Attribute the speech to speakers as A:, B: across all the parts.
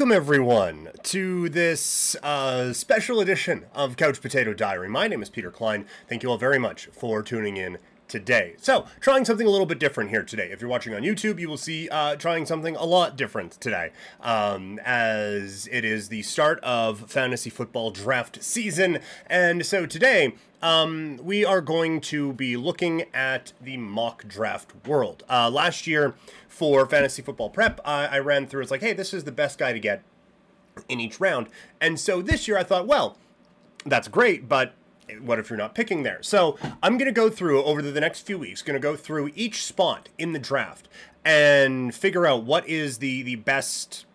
A: Welcome, everyone, to this special edition of Couch Potato Diary. My name is Peter Klein. Thank you all very much for tuning in today. So, trying something a little bit different here today. If you're watching on YouTube, you will see trying something a lot different today, as it is the start of fantasy football draft season. And so today, we are going to be looking at the mock draft world. Last year, for fantasy football prep, I ran through, it's like, hey, this is the best guy to get in each round. And so this year I thought, well, that's great, but what if you're not picking there? So I'm going to go through, over the next few weeks, going to go through each spot in the draft and figure out what is the best,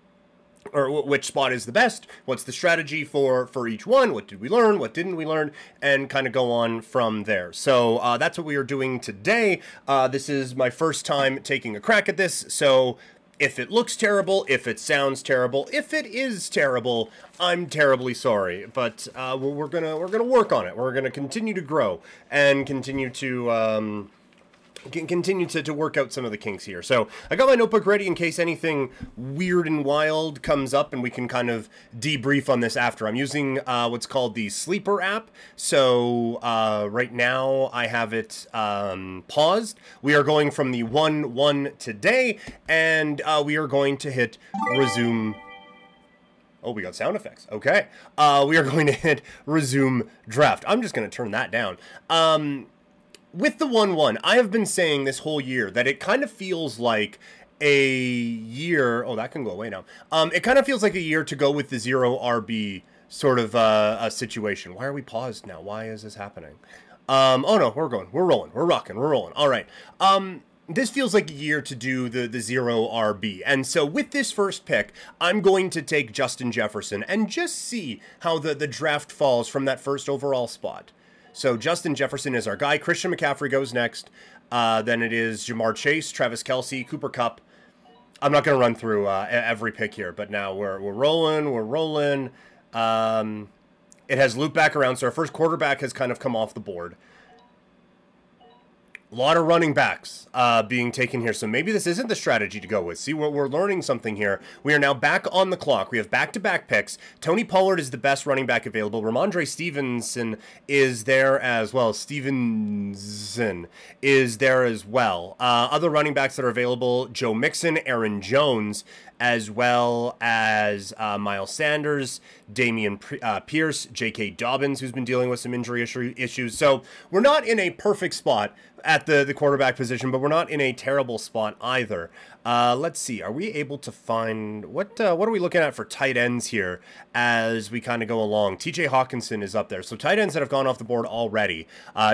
A: or which spot is the best, what's the strategy for each one, what did we learn, what didn't we learn, and kind of go on from there. So that's what we are doing today. This is my first time taking a crack at this, so if it looks terrible, if it sounds terrible, if it is terrible, I'm terribly sorry. But we're gonna work on it. We're gonna continue to grow and continue to work out some of the kinks here. So I got my notebook ready in case anything weird and wild comes up, and we can kind of debrief on this after. I'm using what's called the Sleeper app. So right now I have it paused. We are going from the 1-1 today, and we are going to hit resume. Oh, we got sound effects. Okay. We are going to hit resume draft. I'm just going to turn that down. With the 1-1, I have been saying this whole year that it kind of feels like a year. Oh, that can go away now. It kind of feels like a year to go with the 0 RB sort of a situation. Why are we paused now? Why is this happening? Oh no, we're rolling, we're rocking, we're rolling. All right. This feels like a year to do the 0 RB. And so with this first pick, I'm going to take Justin Jefferson and just see how the draft falls from that first overall spot. So Justin Jefferson is our guy. Christian McCaffrey goes next. Then it is Jamar Chase, Travis Kelce, Cooper Kupp. I'm not going to run through every pick here, but now we're rolling. We're rolling. It has looped back around, so our first quarterback has kind of come off the board. A lot of running backs being taken here, so maybe this isn't the strategy to go with. See, we're learning something here. We are now back on the clock. We have back-to-back picks. Tony Pollard is the best running back available. Ramondre Stevenson is there as well. Stevenson is there as well. Other running backs that are available, Joe Mixon, Aaron Jones, as well as Miles Sanders, Damian Pierce, J.K. Dobbins, who's been dealing with some injury issues. So we're not in a perfect spot at the quarterback position, but we're not in a terrible spot either. Let's see. Are we able to find... What are we looking at for tight ends here as we kind of go along? TJ Hawkinson is up there. So tight ends that have gone off the board already.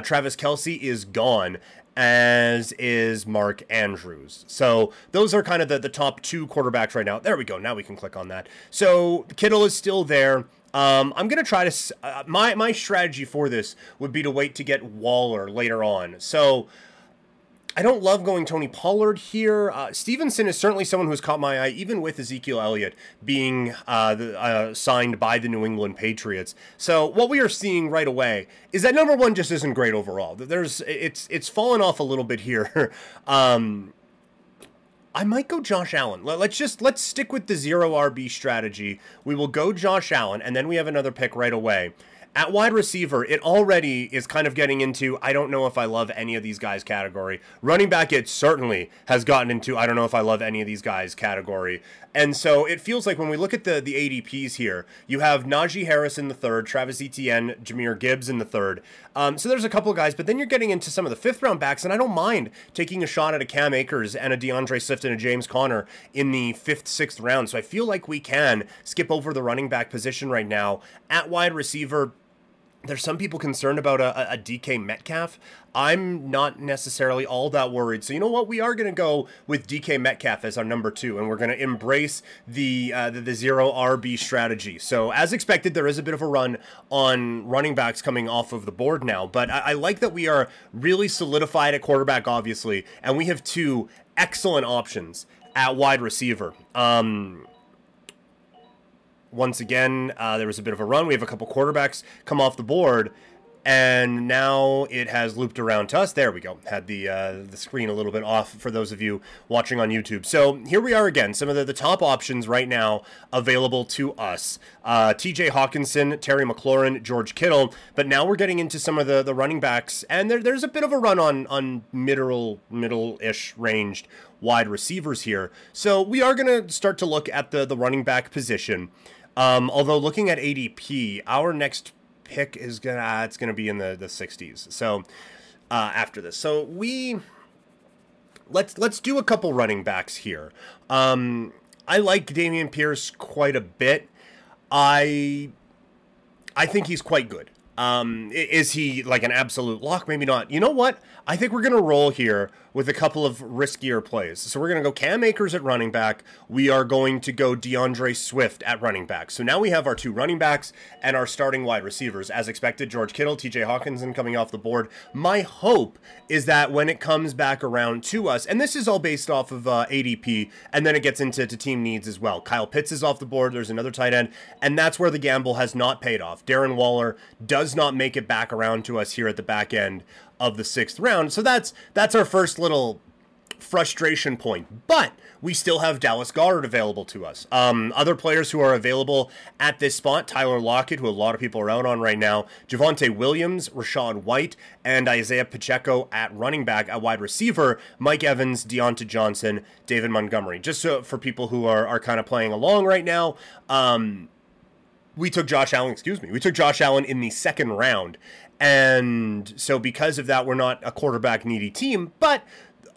A: Travis Kelce is gone, as is Mark Andrews. So those are kind of the top two quarterbacks right now. There we go. Now we can click on that. So Kittle is still there. I'm going to try to... my strategy for this would be to wait to get Waller later on. So I don't love going Tony Pollard here. Stevenson is certainly someone who's caught my eye, even with Ezekiel Elliott being signed by the New England Patriots. So what we are seeing right away is that number one just isn't great overall. It's fallen off a little bit here. I might go Josh Allen. Let's stick with the 0 RB strategy. We will go Josh Allen, and then we have another pick right away. At wide receiver, it already is kind of getting into, I don't know if I love any of these guys category. Running back, it certainly has gotten into, I don't know if I love any of these guys category. And so it feels like when we look at the ADPs here, you have Najee Harris in the third, Travis Etienne, Jahmyr Gibbs in the third. So there's a couple of guys, but then you're getting into some of the fifth round backs, and I don't mind taking a shot at a Cam Akers and a DeAndre Swift and a James Conner in the 5th, 6th round. So I feel like we can skip over the running back position right now. At wide receiver, there's some people concerned about a DK Metcalf. I'm not necessarily all that worried. So you know what? We are going to go with DK Metcalf as our number 2, and we're going to embrace the 0 RB strategy. So as expected, there is a bit of a run on running backs coming off of the board now, but I like that we are really solidified at quarterback, obviously, and we have 2 excellent options at wide receiver. Once again, there was a bit of a run. We have a couple quarterbacks come off the board, and now it has looped around to us. There we go. Had the screen a little bit off for those of you watching on YouTube. So here we are again. Some of the top options right now available to us. TJ Hawkinson, Terry McLaurin, George Kittle. But now we're getting into some of the running backs, and there's a bit of a run on middle-ish ranged wide receivers here. So we are going to start to look at the running back position. Although looking at ADP, our next pick is gonna be in the 60s. So after this, so let's do a couple running backs here. I like Dameon Pierce quite a bit. I think he's quite good. Is he like an absolute lock? Maybe not. You know what? I think we're going to roll here with a couple of riskier plays. So we're going to go Cam Akers at running back. We are going to go DeAndre Swift at running back. So now we have our two running backs and our starting wide receivers. As expected, George Kittle, TJ Hawkinson coming off the board. My hope is that when it comes back around to us, and this is all based off of ADP, and then it gets into team needs as well. Kyle Pitts is off the board. There's another tight end, and that's where the gamble has not paid off. Darren Waller does not make it back around to us here at the back end of the 6th round. So that's our first little frustration point. But we still have Dallas Goedert available to us. Other players who are available at this spot, Tyler Lockett, who a lot of people are out on right now, Javonte Williams, Rachaad White, and Isaiah Pacheco at running back. At wide receiver, Mike Evans, Deontay Johnson, David Montgomery. Just so for people who are kind of playing along right now, we took Josh Allen in the 2nd round. And so because of that, we're not a quarterback needy team. But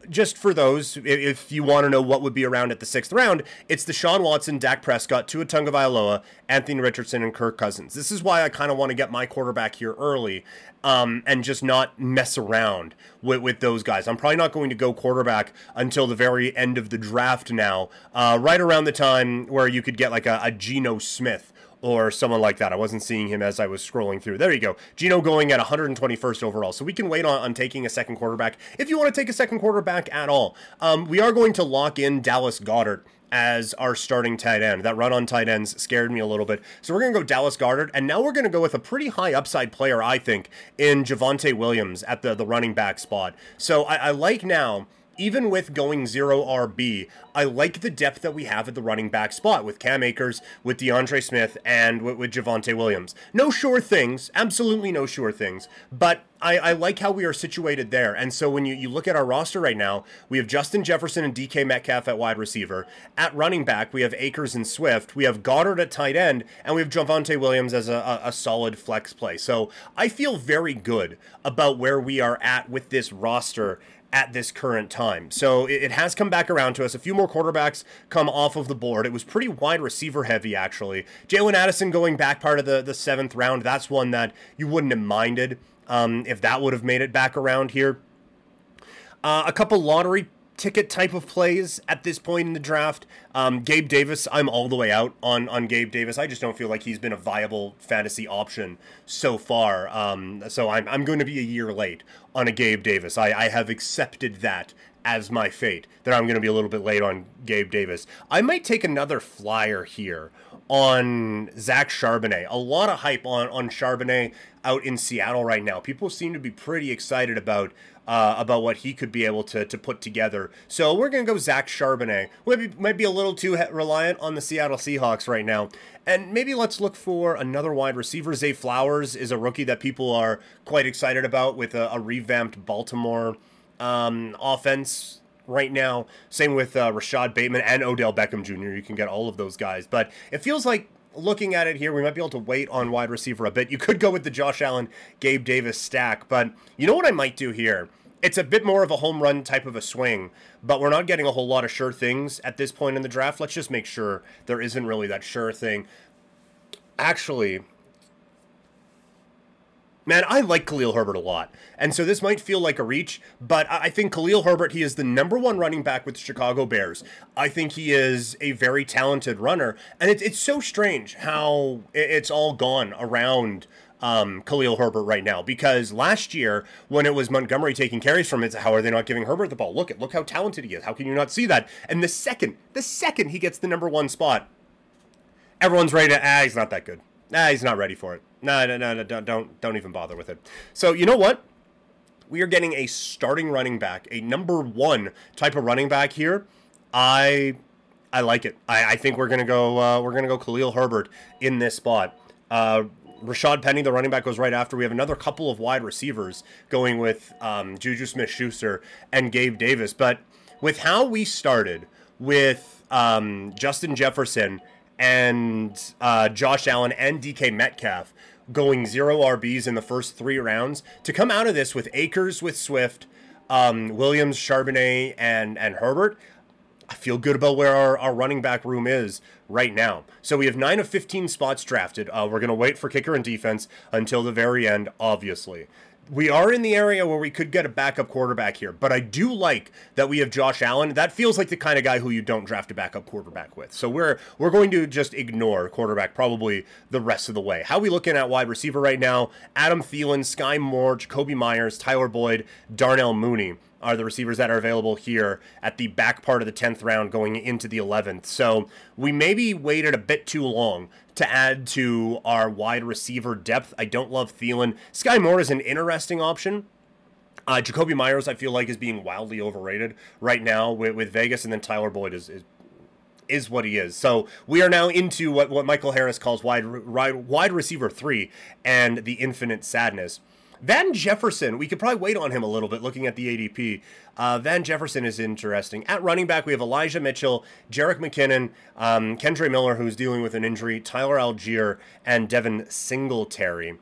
A: just for those, if you want to know what would be around at the 6th round, it's Deshaun Watson, Dak Prescott, Tua Tagovailoa, Anthony Richardson, and Kirk Cousins. This is why I kind of want to get my quarterback here early, and just not mess around with those guys. I'm probably not going to go quarterback until the very end of the draft now, right around the time where you could get like a Geno Smith or someone like that. I wasn't seeing him as I was scrolling through. There you go. Geno going at 121st overall. So we can wait on taking a second quarterback if you want to take a second quarterback at all. We are going to lock in Dallas Goedert as our starting tight end. That run on tight ends scared me a little bit. So we're going to go Dallas Goedert, and now we're going to go with a pretty high upside player, I think, in Javonte Williams at the running back spot. So I like now, even with going 0 RB, I like the depth that we have at the running back spot with Cam Akers, with DeAndre Smith, and with Javonte Williams. No sure things, absolutely no sure things, but I like how we are situated there. And so when you look at our roster right now, we have Justin Jefferson and DK Metcalf at wide receiver. At running back, we have Akers and Swift. We have Goddard at tight end, and we have Javonte Williams as a solid flex play. So I feel very good about where we are at with this roster at this current time. So it has come back around to us. A few more quarterbacks come off of the board. It was pretty wide receiver heavy, actually. Jalen Addison going back part of the 7th round. That's one that you wouldn't have minded if that would have made it back around here. A couple lottery ticket type of plays at this point in the draft. Gabe Davis, I'm all the way out on Gabe Davis. I just don't feel like he's been a viable fantasy option so far. So I'm going to be a year late on a Gabe Davis. I have accepted that as my fate, that I'm going to be a little bit late on Gabe Davis. I might take another flyer here on Zach Charbonnet. A lot of hype on Charbonnet out in Seattle right now. People seem to be pretty excited about what he could be able to put together. So we're going to go Zach Charbonnet. Might be a little too reliant on the Seattle Seahawks right now. And maybe let's look for another wide receiver. Zay Flowers is a rookie that people are quite excited about with a revamped Baltimore offense right now. Same with Rashad Bateman and Odell Beckham Jr. You can get all of those guys. But it feels like, looking at it here, we might be able to wait on wide receiver a bit. You could go with the Josh Allen, Gabe Davis stack. But you know what I might do here? It's a bit more of a home run type of a swing, but we're not getting a whole lot of sure things at this point in the draft. Let's just make sure there isn't really that sure thing. Actually, man, I like Khalil Herbert a lot. And so this might feel like a reach, but I think Khalil Herbert, he is the #1 running back with the Chicago Bears. I think he is a very talented runner. And it's so strange how it's all gone around Khalil Herbert right now, because last year when it was Montgomery taking carries from it, how are they not giving Herbert the ball? Look how talented he is. How can you not see that? And the second he gets the #1 spot, everyone's ready to, he's not that good. He's not ready for it. No, don't even bother with it. So you know what? We are getting a starting running back, a number one type of running back here. I like it. I think we're gonna go Khalil Herbert in this spot. Rashad Penny, the running back, goes right after. We have another couple of wide receivers going with Juju Smith-Schuster and Gabe Davis. But with how we started with Justin Jefferson and Josh Allen and DK Metcalf going 0 RBs in the first 3 rounds, to come out of this with Akers, with Swift, Williams, Charbonnet, and Herbert, I feel good about where our running back room is right now. So we have 9 of 15 spots drafted. We're going to wait for kicker and defense until the very end, obviously. We are in the area where we could get a backup quarterback here, but I do like that we have Josh Allen. That feels like the kind of guy who you don't draft a backup quarterback with. So we're going to just ignore quarterback probably the rest of the way. How are we looking at wide receiver right now? Adam Thielen, Sky Moore, Jacoby Myers, Tyler Boyd, Darnell Mooney are the receivers that are available here at the back part of the 10th round going into the 11th. So we maybe waited a bit too long to add to our wide receiver depth. I don't love Thielen. Sky Moore is an interesting option. Jacoby Myers, I feel like, is being wildly overrated right now with Vegas, and then Tyler Boyd is what he is. So we are now into what Michael Harris calls wide receiver 3 and the infinite sadness. Van Jefferson, we could probably wait on him a little bit looking at the ADP. Van Jefferson is interesting. At running back, we have Elijah Mitchell, Jerick McKinnon, Kendre Miller, who's dealing with an injury, Tyler Algier, and Devin Singletary.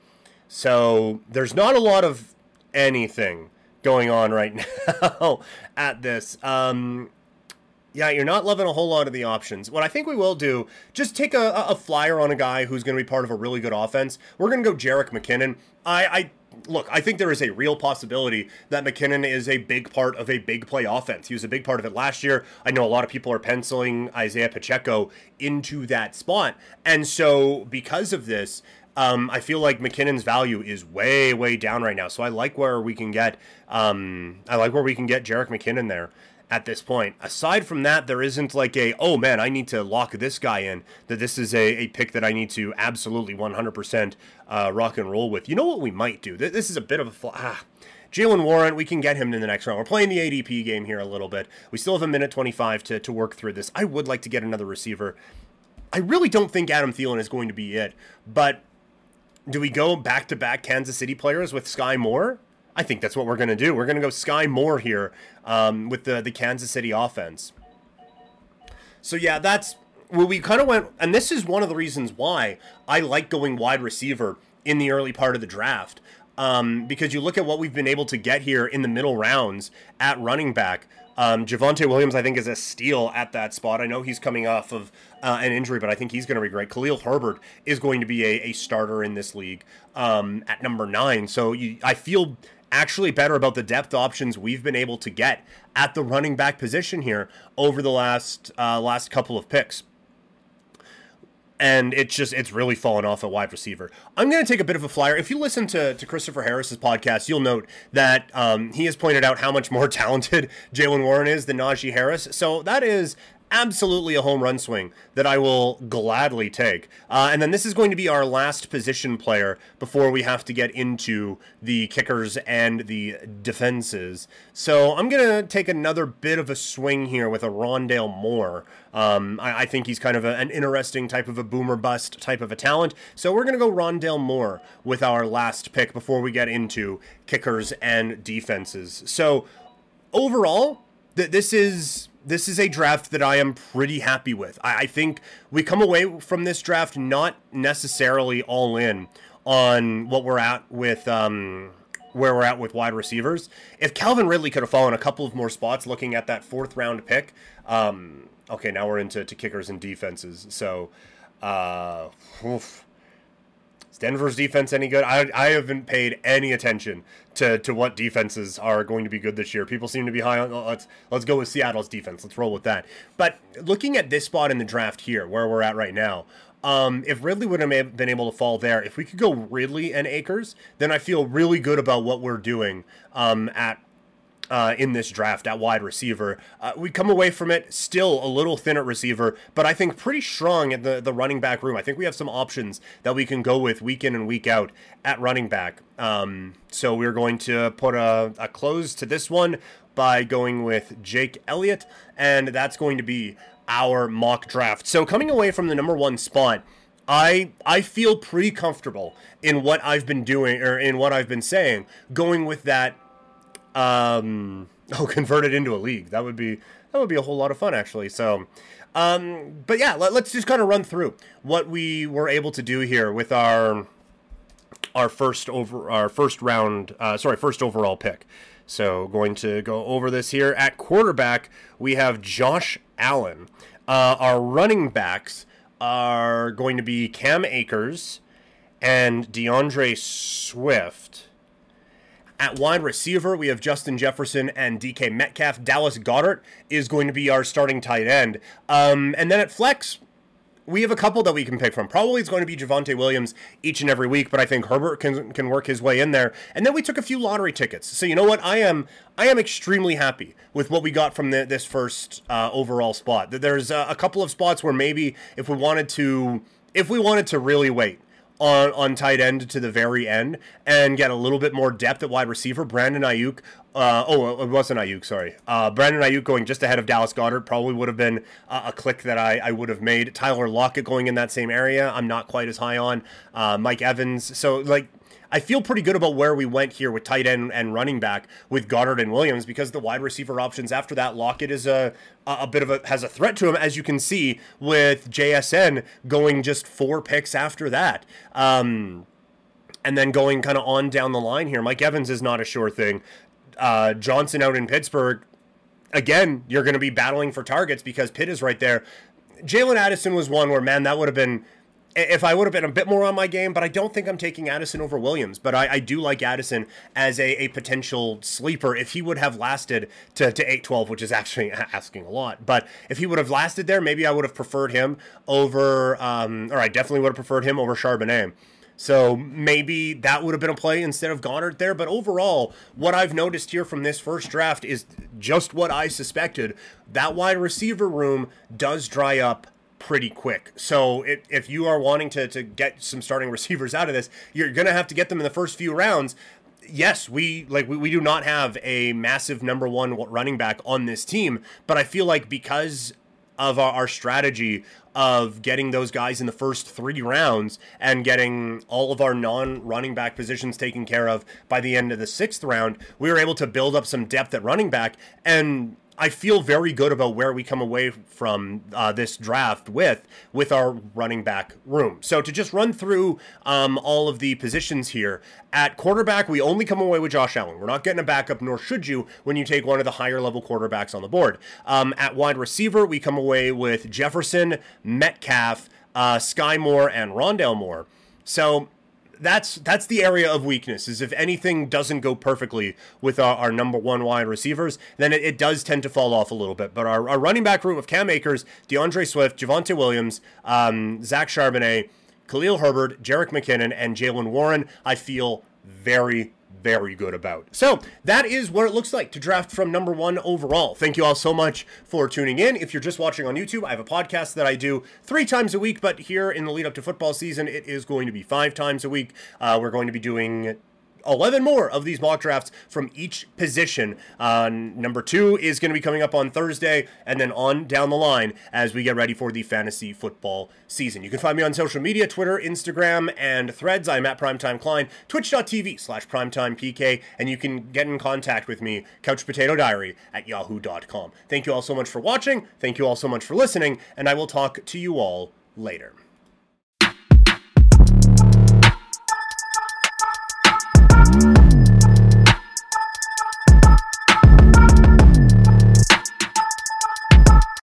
A: So there's not a lot of anything going on right now at this. Yeah, you're not loving a whole lot of the options. What I think we will do, just take a flyer on a guy who's going to be part of a really good offense. We're going to go Jerick McKinnon. Look, I think there is a real possibility that McKinnon is a big part of a big play offense. He was a big part of it last year. I know a lot of people are penciling Isaiah Pacheco into that spot. And so because of this, I feel like McKinnon's value is way, way down right now. So I like where we can get Jerick McKinnon there at this point. Aside from that, there isn't like oh man, I need to lock this guy in, that this is a pick that I need to absolutely 100% rock and roll with. You know what we might do? This is a bit of a Jalen Warren, we can get him in the next round. We're playing the ADP game here a little bit. We still have a minute 25 to work through this. I would like to get another receiver. I really don't think Adam Thielen is going to be it, but do we go back-to-back Kansas City players with Sky Moore? I think that's what we're going to do. We're going to go Sky Moore here with the Kansas City offense. So yeah, that's where we kind of went, and this is one of the reasons why I like going wide receiver in the early part of the draft. Because you look at what we've been able to get here in the middle rounds at running back. Javonte Williams, I think, is a steal at that spot. I know he's coming off of an injury, but I think he's going to be great. Khalil Herbert is going to be a starter in this league at number 9. So I feel actually better about the depth options we've been able to get at the running back position here over the last couple of picks. And it's really fallen off at wide receiver. I'm going to take a bit of a flyer. If you listen to Christopher Harris's podcast, you'll note that he has pointed out how much more talented Jalen Warren is than Najee Harris. So that is absolutely a home run swing that I will gladly take. And then this is going to be our last position player before we have to get into the kickers and the defenses. So I'm going to take another bit of a swing here with a Rondale Moore. I think he's kind of an interesting type of a boomer bust type of a talent. So we're going to go Rondale Moore with our last pick before we get into kickers and defenses. So overall, this is a draft that I am pretty happy with. I think we come away from this draft not necessarily all in on what we're at with where we're at with wide receivers. If Calvin Ridley could have fallen a couple of more spots looking at that 4th round pick, okay, now we're into kickers and defenses. So, is Denver's defense any good? I haven't paid any attention to what defenses are going to be good this year. People seem to be high on, let's go with Seattle's defense. Let's roll with that. But looking at this spot in the draft here, where we're at right now, if Ridley would have been able to fall there, if we could go Ridley and Akers, then I feel really good about what we're doing at in this draft at wide receiver. We come away from it still a little thin at receiver, but I think pretty strong at the running back room. I think we have some options that we can go with week in and week out at running back. So we're going to put a close to this one by going with Jake Elliott, and that's going to be our mock draft. So coming away from the number 1 spot, I feel pretty comfortable in what I've been doing, or in what I've been saying, going with that. Convert it into a league. That would be a whole lot of fun, actually. So, but yeah, let's just kind of run through what we were able to do here with our first overall pick. So, going to go over this here. At quarterback, we have Josh Allen. Our running backs are going to be Cam Akers and DeAndre Swift. At wide receiver, we have Justin Jefferson and DK Metcalf. Dallas Goedert is going to be our starting tight end. And then at flex, we have a couple that we can pick from. Probably it's going to be Javonte Williams each and every week, but I think Herbert can work his way in there. And then we took a few lottery tickets. So you know what? I am extremely happy with what we got from this first overall spot. There's a couple of spots where maybe if we wanted to really wait on tight end to the very end and get a little bit more depth at wide receiver, Brandon Ayuk. It wasn't Ayuk, sorry. Brandon Ayuk going just ahead of Dallas Goedert probably would have been a click that I would have made. Tyler Lockett going in that same area, I'm not quite as high on. Mike Evans. So, I feel pretty good about where we went here with tight end and running back with Goddard and Williams, because the wide receiver options after that, Lockett is has a threat to him, as you can see with JSN going just 4 picks after that. And then going kind of on down the line here, Mike Evans is not a sure thing. Johnson out in Pittsburgh, again, you're going to be battling for targets because Pitt is right there. Jalen Addison was one where, man, that would have been, if I would have been a bit more on my game, but I don't think I'm taking Addison over Williams. But I do like Addison as a potential sleeper if he would have lasted to 8-12, which is actually asking a lot. But if he would have lasted there, maybe I would have preferred him over, or I definitely would have preferred him over Charbonnet. So maybe that would have been a play instead of Goddard there. But overall, what I've noticed here from this first draft is just what I suspected. That wide receiver room does dry up pretty quick. So if you are wanting to get some starting receivers out of this, you're going to have to get them in the first few rounds. Yes, we do not have a massive number 1 running back on this team, but I feel like because of our strategy of getting those guys in the first 3 rounds and getting all of our non-running back positions taken care of by the end of the 6th round, we were able to build up some depth at running back, and I feel very good about where we come away from this draft with our running back room. So to just run through all of the positions here, at quarterback, we only come away with Josh Allen. We're not getting a backup, nor should you when you take one of the higher level quarterbacks on the board. At wide receiver, we come away with Jefferson, Metcalf, Sky Moore, and Rondale Moore. So that's the area of weakness, is if anything doesn't go perfectly with our number 1 wide receivers, then it does tend to fall off a little bit. But our running back room of Cam Akers, DeAndre Swift, Javonte Williams, Zach Charbonnet, Khalil Herbert, Jerick McKinnon, and Jalen Warren, I feel very, very good about. So that is what it looks like to draft from number 1 overall. Thank you all so much for tuning in. If you're just watching on YouTube, I have a podcast that I do 3 times a week, but here in the lead up to football season, it is going to be 5 times a week. We're going to be doing 11 more of these mock drafts from each position. Number 2 is going to be coming up on Thursday, and then on down the line as we get ready for the fantasy football season. You can find me on social media, Twitter, Instagram, and Threads. I'm at Primetime Klein, twitch.tv/primetimepk, and you can get in contact with me, couchpotatodiary@yahoo.com. Thank you all so much for watching. Thank you all so much for listening, and I will talk to you all later.